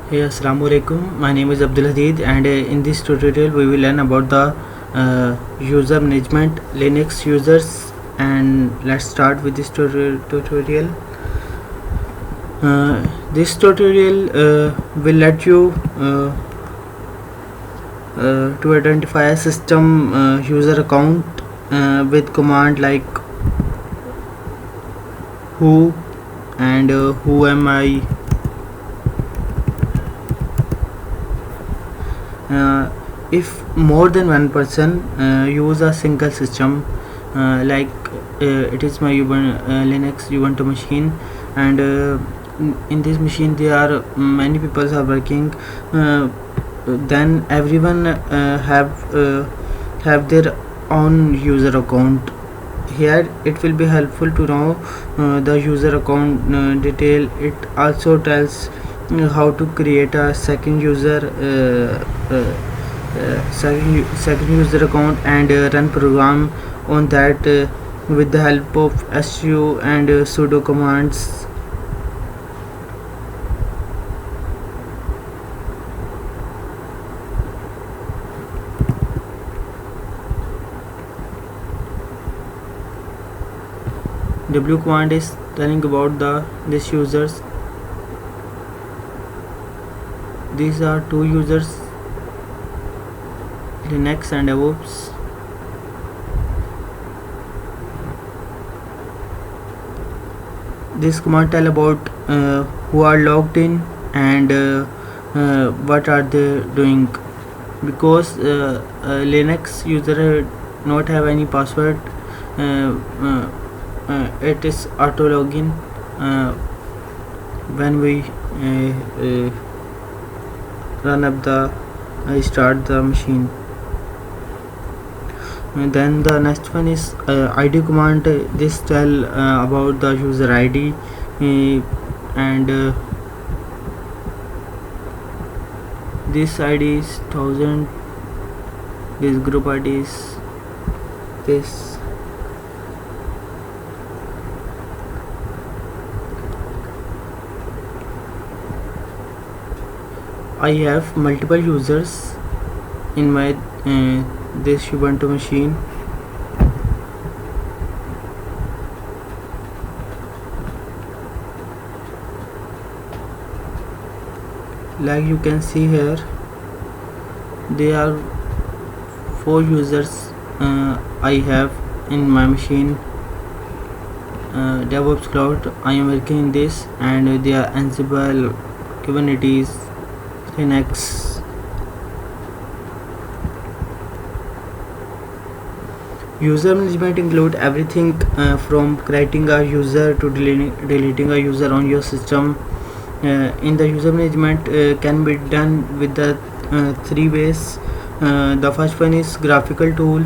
Hey, Assalamu alaikum. My name is Abdul Hadid, and in this tutorial we will learn about the user management Linux users. And let's start with this tutorial. This tutorial will let you to identify a system user account with command like who and who am I. If more than one person use a single system, like it is my Linux Ubuntu machine, and in this machine there are many people are working, then everyone have their own user account. Here it will be helpful to know the user account detail. It also tells how to create a second second user account and run program on that with the help of su and sudo commands. W command is telling about this users. These are two users, Linux and DevOps. This command tell about who are logged in and what are they doing, because Linux user not have any password. It is auto login when we run up the start the machine. And then the next one is id command. This tell about the user id and this id is 1000, this group id is this. I have multiple users in my this Ubuntu machine. Like you can see here, there are 4 users I have in my machine. DevOps Cloud, I am working in this, and they are Ansible, Kubernetes, Linux. User management include everything from creating a user to deleting a user on your system. In the user management can be done with the 3 ways. The first one is graphical tool,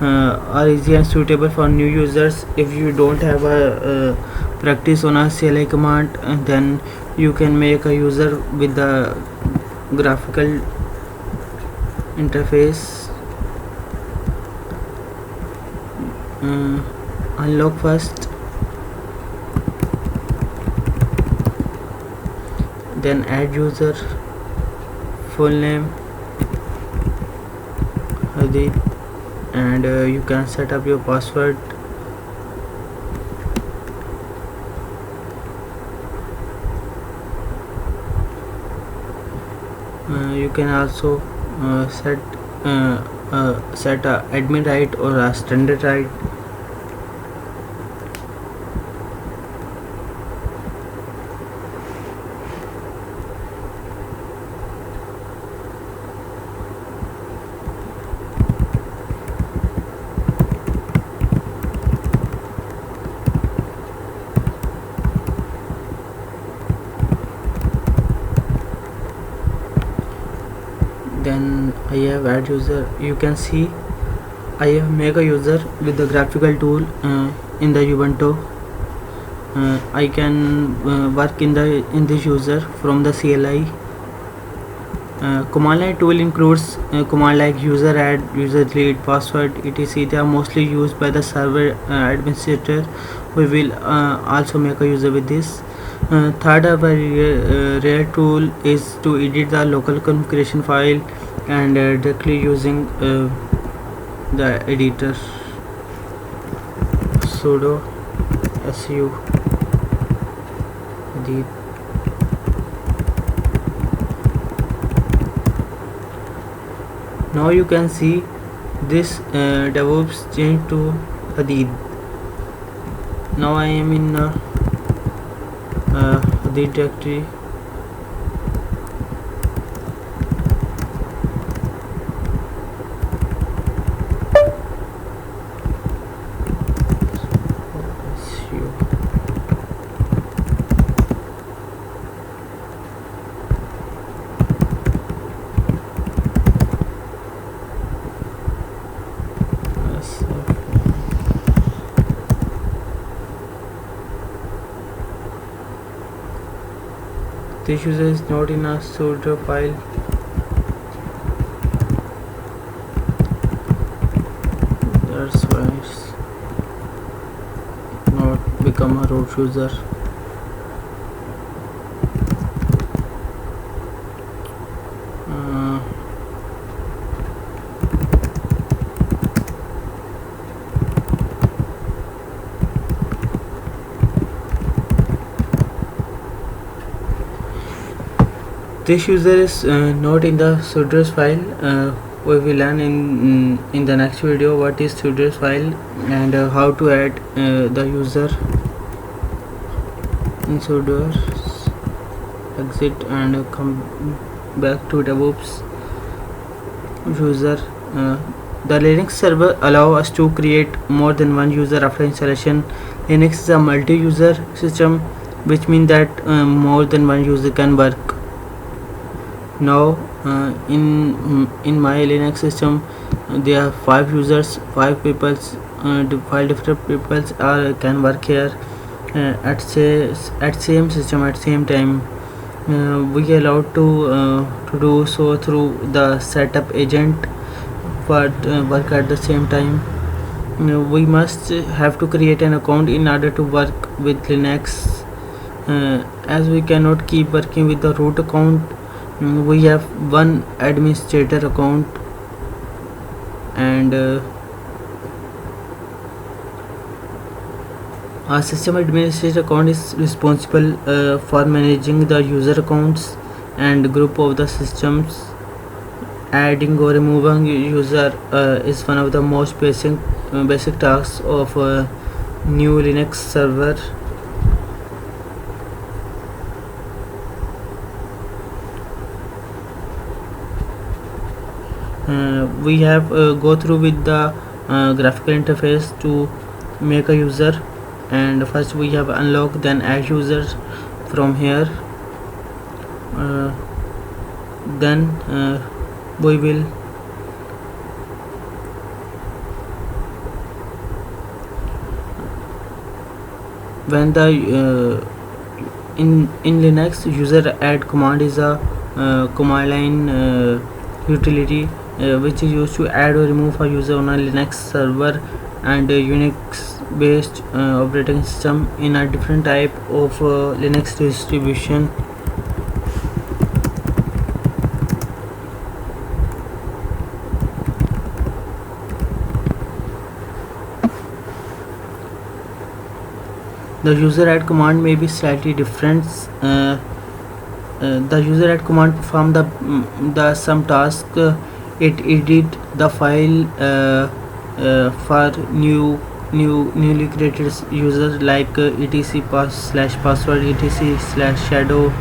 are easy and suitable for new users. If you don't have a practice on a CLI command, then you can make a user with the graphical interface. Unlock first, then add user, full name Hadid, and you can set up your password. You can also set a admin right or a standard right. Then I have add user. You can see I have make a user with the graphical tool in the Ubuntu. I can work in this user from the CLI. Command line tool includes command like Useradd, user delete, password, etc. They are mostly used by the server administrator. We will also make a user with this. Third, a very rare tool is to edit the local configuration file and directly using the editor sudo su edit. Now you can see this DevOps changed to Hadid. Now I am in Hadid directory. This user is not in a sudo file. That's why it's not become a root user. This user is not in the sudoers file. We will learn in the next video what is sudoers file and how to add the user in sudoers. Exit and come back to DevOps user. The Linux server allow us to create more than one user after installation. Linux is a multi-user system, which means that more than one user can work. Now in my Linux system there are 5 users, 5 people, 5 different people can work here at same system at same time. We are allowed to do so through the setup agent, but work at the same time. We must have to create an account in order to work with Linux, as we cannot keep working with the root account. We have one administrator account, and our system administrator account is responsible for managing the user accounts and group of the systems. Adding or removing user is one of the most basic tasks of a new Linux server. We have go through with the graphical interface to make a user, and first we have unlock, then add users from here. Then we will when the in Linux user add command is a command line utility which is used to add or remove a user on a Linux server and Unix based operating system in a different type of Linux distribution. The user add command may be slightly different. The user add command perform the some task. It edit the file for newly created user, like etc/password, etc/shadow,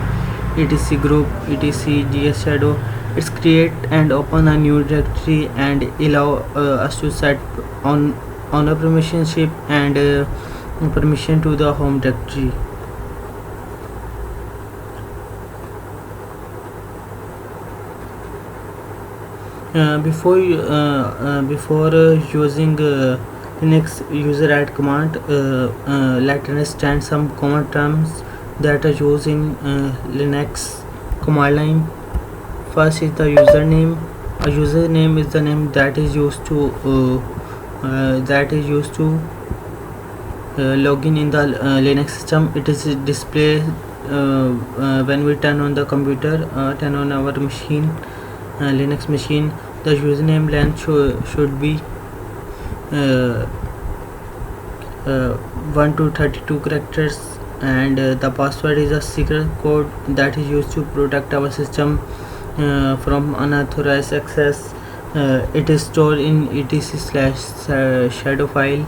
etc group, etc gs shadow. It's create and open a new directory and allow us to set on a permissionship and permission to the home directory. Before using Linux user add command, let's understand some common terms that are used in Linux command line. First is the username. A username is the name that is used to login in the Linux system. It is displayed when we turn on the computer, turn on our machine, Linux machine, the username length should be uh, 1 to 32 characters, and the password is a secret code that is used to protect our system from unauthorized access. It is stored in etc/shadow file.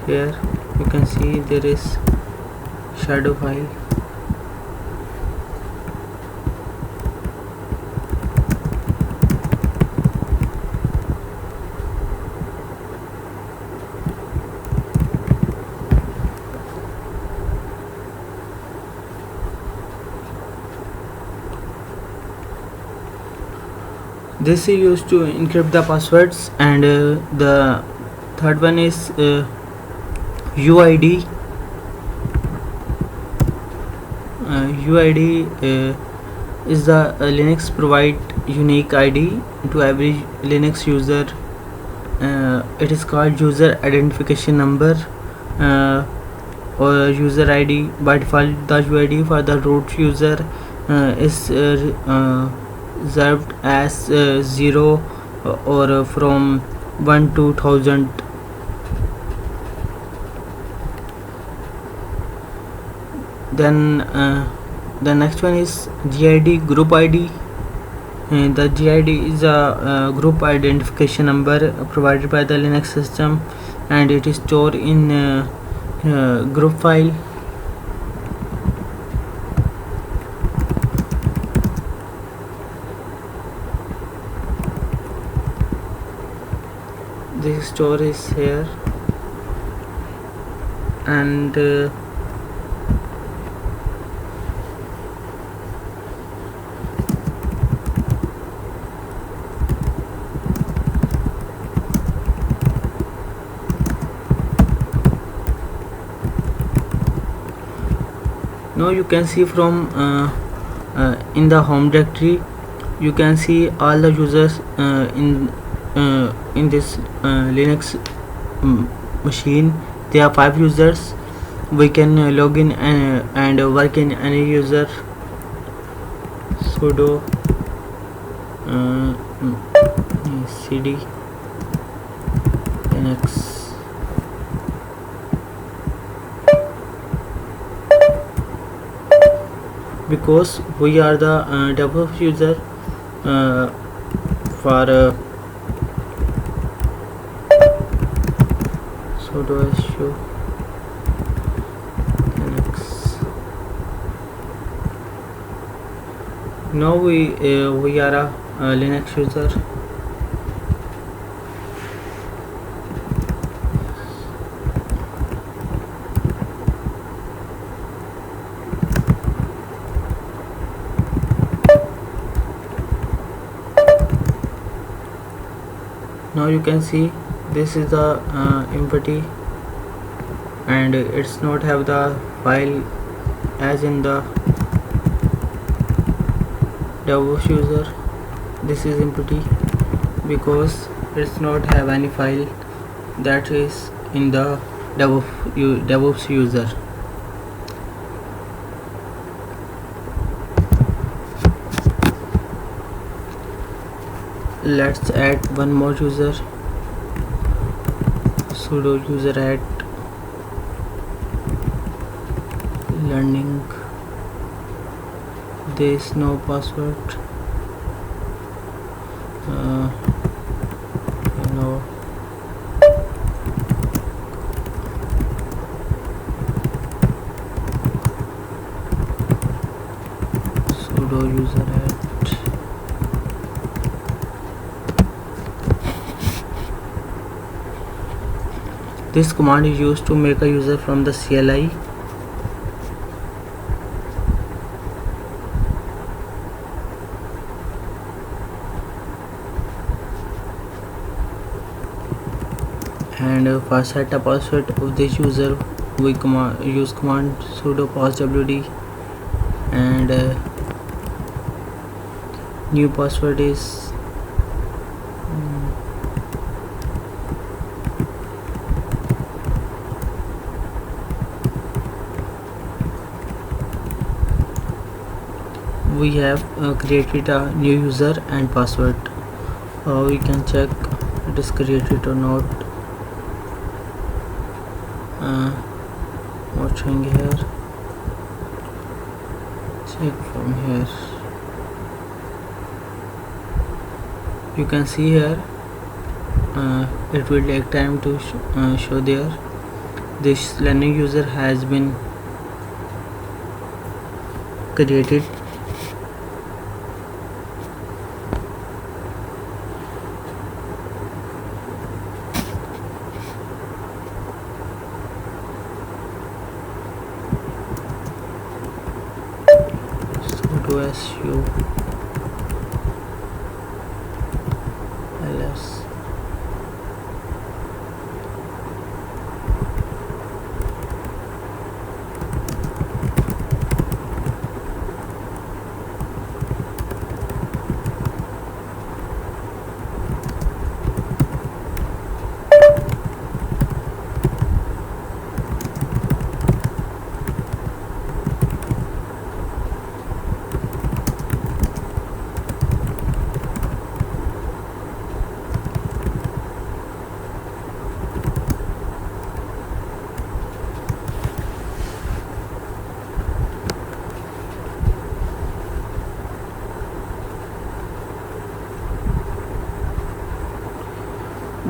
Here you can see there is shadow file. This is used to encrypt the passwords, and the third one is UID. UID is the Linux provide unique ID to every Linux user. It is called user identification number or user ID. By default, the UID for the root user is reserved as 0 or from 1 to 1000. Then the next one is GID, group ID. The GID is a group identification number provided by the Linux system, and it is stored in group file. This store is here, and now you can see from in the home directory, you can see all the users in this Linux machine. There are 5 users. We can log in and work in any user. Sudo cd Linux. Because we are the DevOps user for sudo su Linux. Now we are a Linux user. Now you can see this is the empty, and it's not have the file as in the DevOps user. This is empty because it's not have any file that is in the DevOps user. Let's add one more user. Sudo Useradd learning. There is no password. No. Sudo Useradd. This command is used to make a user from the CLI. And for set a password of this user, we use command sudo passwd, and new password is we have created a new user and password. We can check it is created or not. What's showing here? Check from here. You can see here it will take time to show there. This learning user has been created. Sudo su ls.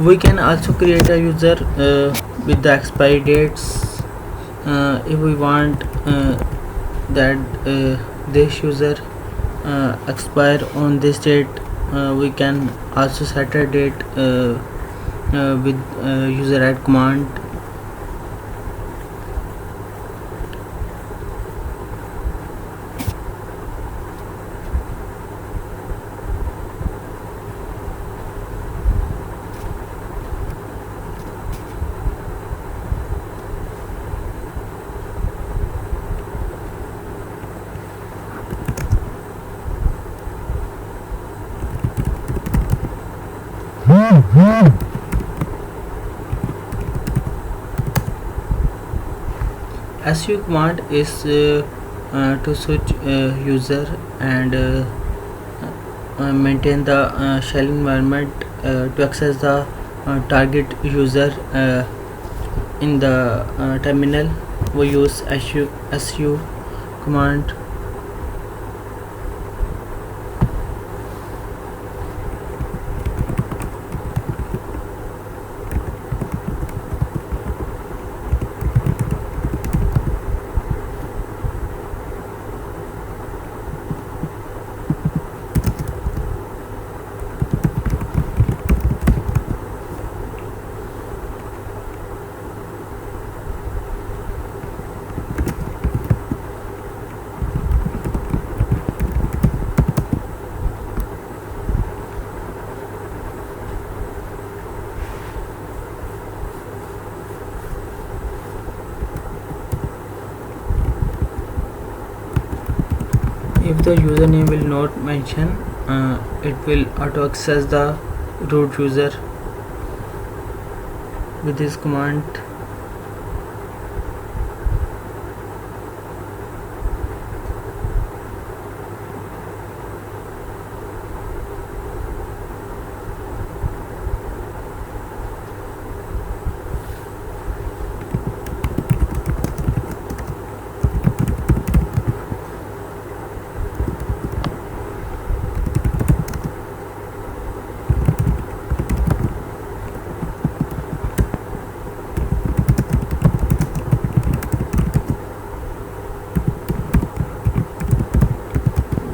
We can also create a user with the expiry dates. If we want that this user expire on this date, we can also set a date with Useradd command. Su command is to switch user and maintain the shell environment to access the target user in the terminal. We use su command. If the username will not mention, it will auto access the root user with this command.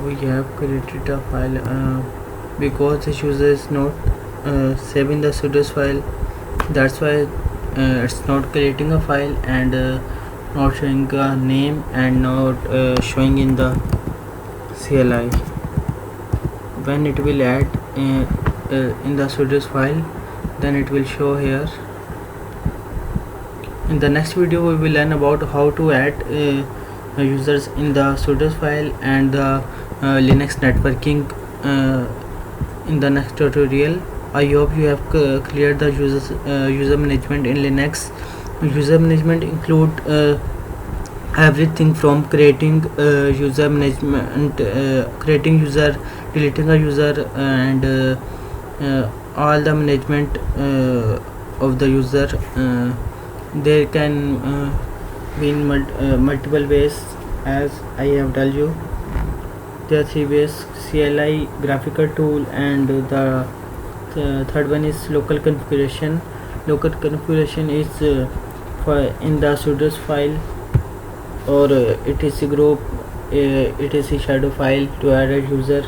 We have created a file because this user is not saving the sudo's file. That's why it's not creating a file and not showing a name and not showing in the CLI. When it will add in the sudo's file, then it will show here. In the next video we will learn about how to add users in the sudo file and the Linux networking in the next tutorial. I hope you have cleared the user management in Linux. User management include everything from creating user management, creating user, deleting a user, and all the management of the user. There can be in multiple ways, as I have told you. There are three ways: CLI, graphical tool, and the third one is local configuration. Local configuration is for in the sudo file, or it is a group, it is a shadow file to add a user.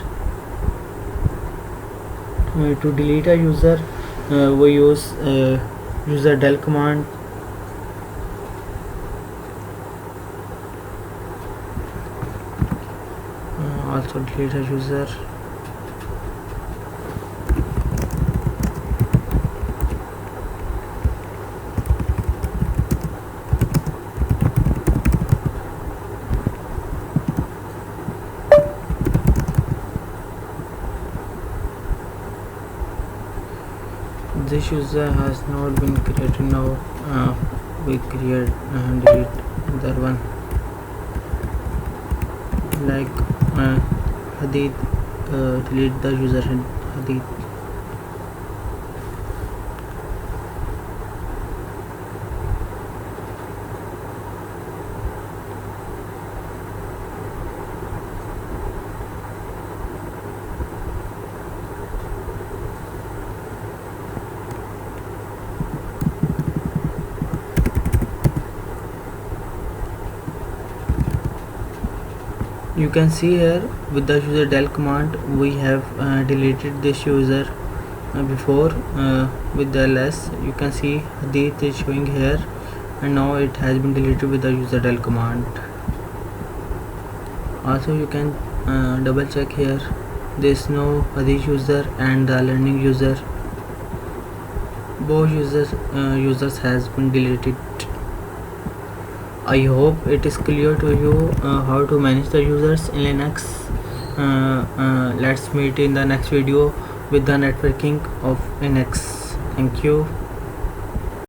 To delete a user, we use Userdel command. Also delete a user. This user has not been created. Now we create delete another one, like Hadid. Delete the user Hadid. You can see here with the Userdel command we have deleted this user before with the ls. You can see Hadith is showing here, and now it has been deleted with the Userdel command. Also you can double check here, there is no Hadith user and the learning user. Both users has been deleted. I hope it is clear to you how to manage the users in Linux. Let's meet in the next video with the networking of Linux. Thank you.